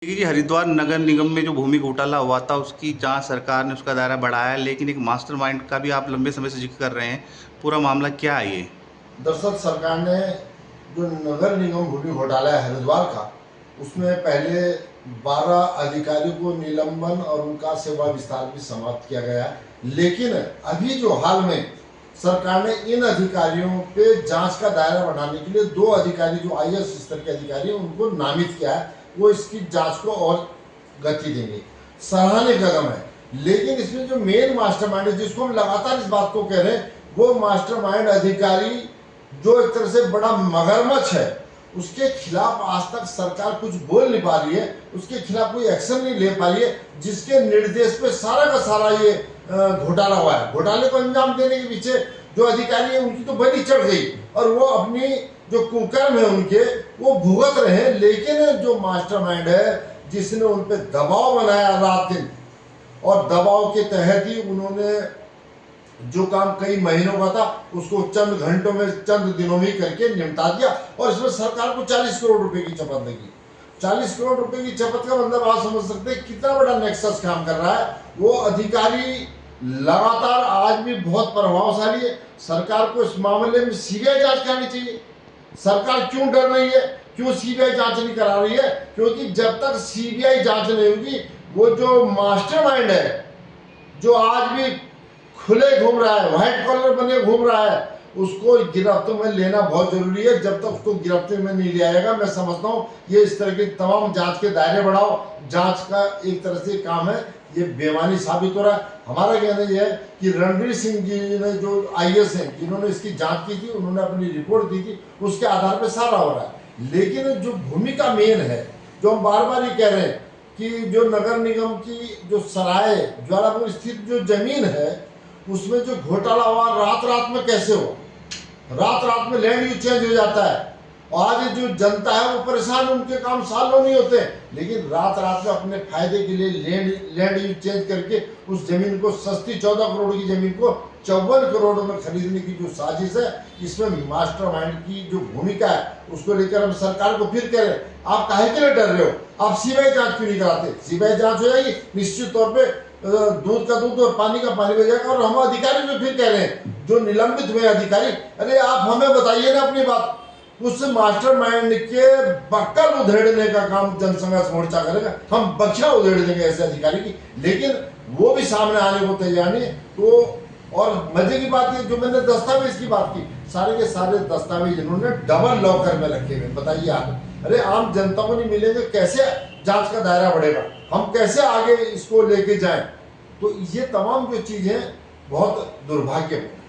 देखिए जी, हरिद्वार नगर निगम में जो भूमि घोटाला हुआ था उसकी जांच सरकार ने उसका दायरा बढ़ाया है, लेकिन एक मास्टरमाइंड का भी आप लंबे समय से जिक्र कर रहे हैं। पूरा मामला क्या है ये? दरअसल सरकार ने जो नगर निगम भूमि घोटाला है हरिद्वार का, उसमें पहले 12 अधिकारियों को निलंबन और उनका सेवा विस्तार भी समाप्त किया गया है। लेकिन अभी जो हाल में सरकार ने इन अधिकारियों पे जांच का दायरा बढ़ाने के लिए 2 अधिकारी जो आईएएस स्तर के अधिकारी हैं उनको नामित किया है। वो इसकी जांच को और गति देंगे। सराहनीय कदम है। लेकिन इसमें जो मेन मास्टरमाइंड है, जिसको हम लगातार इस बात को कह रहे हैं, वो मास्टरमाइंड अधिकारी जो एक तरह से बड़ा मगरमच्छ है, उसके खिलाफ आज तक सरकार कुछ बोल नहीं पा रही है, उसके खिलाफ कोई एक्शन नहीं ले पा रही है, जिसके निर्देश पे सारा का सारा ये घोटाला हुआ है। घोटाले को अंजाम देने के पीछे जो अधिकारी है उनकी तो बलि चढ़ गई और वो अपनी जो कुकर्म है उनके वो भुगत रहे हैं। लेकिन जो मास्टरमाइंड है, जिसने उन पर दबाव बनाया रात दिन, और दबाव के तहत ही उन्होंने जो काम कई महीनों का था उसको चंद घंटों में, चंद दिनों में करके निपटा दिया। और इसमें सरकार को 40 करोड़ रुपए की चपत लगी। 40 करोड़ रुपए की चपत का मतलब आप समझ सकते हैं कितना बड़ा नेक्सस काम कर रहा है। वो अधिकारी लगातार आज भी बहुत प्रभावशाली है। सरकार को इस मामले में सीबीआई जांच करनी चाहिए। सरकार क्यों डर रही है, क्यों सीबीआई जांच नहीं करा रही है? क्योंकि जब तक सीबीआई जांच नहीं होगी, वो जो मास्टरमाइंड है, जो आज भी खुले घूम रहा है, व्हाइट कॉलर बने घूम रहा है, उसको गिरफ्त में लेना बहुत जरूरी है। जब तक उसको गिरफ्त में नहीं लिया जाएगा, मैं समझता हूँ ये इस तरह की तमाम जांच के दायरे बढ़ाओ, जांच का एक तरह से काम है, ये बेमानी साबित हो रहा है। हमारा कहना यह है कि रणवीर सिंह जी ने, जो आईएएस हैं, जिन्होंने इसकी जांच की थी, उन्होंने अपनी रिपोर्ट दी थी, उसके आधार पर सारा हो रहा है। लेकिन जो भूमिका मेन है, जो हम बार बार ये कह रहे हैं कि जो नगर निगम की जो सराय ज्वालापुर स्थित जो जमीन है, उसमें जो घोटाला हुआ, रात रात में कैसे हो, रात रात में लैंड यूज चेंज हो जाता है। आज जो जनता है वो परेशान, उनके काम सालों नहीं होते, लेकिन रात रात में अपने फायदे के लिए लैंड यूज चेंज करके उस जमीन को, सस्ती 14 करोड़ की जमीन को 54 करोड़ में खरीदने की जो साजिश है, इसमें मास्टरमाइंड की जो भूमिका है, उसको लेकर हम सरकार को फिर कह रहे हैं, आप काहे के लिए डर रहे हो? आप सीबीआई जांच क्यों नहीं कराते? सीबीआई जांच हो जाएगी, निश्चित तौर पर दूध का दूध और पानी का पानी बन जाएगा। और हम अधिकारी को फिर कह रहे हैं, जो निलंबित हुए अधिकारी, अरे आप हमें बताइए ना अपनी बात। उस मास्टरमाइंड के बक्कल उधेड़ने का काम जनसंघर्ष मोर्चा करेगा। हम बख्शा उधेड़ देंगे ऐसे अधिकारी की, लेकिन वो भी सामने आने को तैयार नहीं। तो और मजे की बात है, जो मैंने दस्तावेज की बात की, सारे के सारे दस्तावेज इन्होंने डबल लॉकर में रखे हुए। बताइए आप, अरे आम जनता को नहीं मिलेंगे, कैसे जांच का दायरा बढ़ेगा? हम कैसे आगे इसको लेके जाएं? तो ये तमाम जो चीजें बहुत दुर्भाग्यपूर्ण है।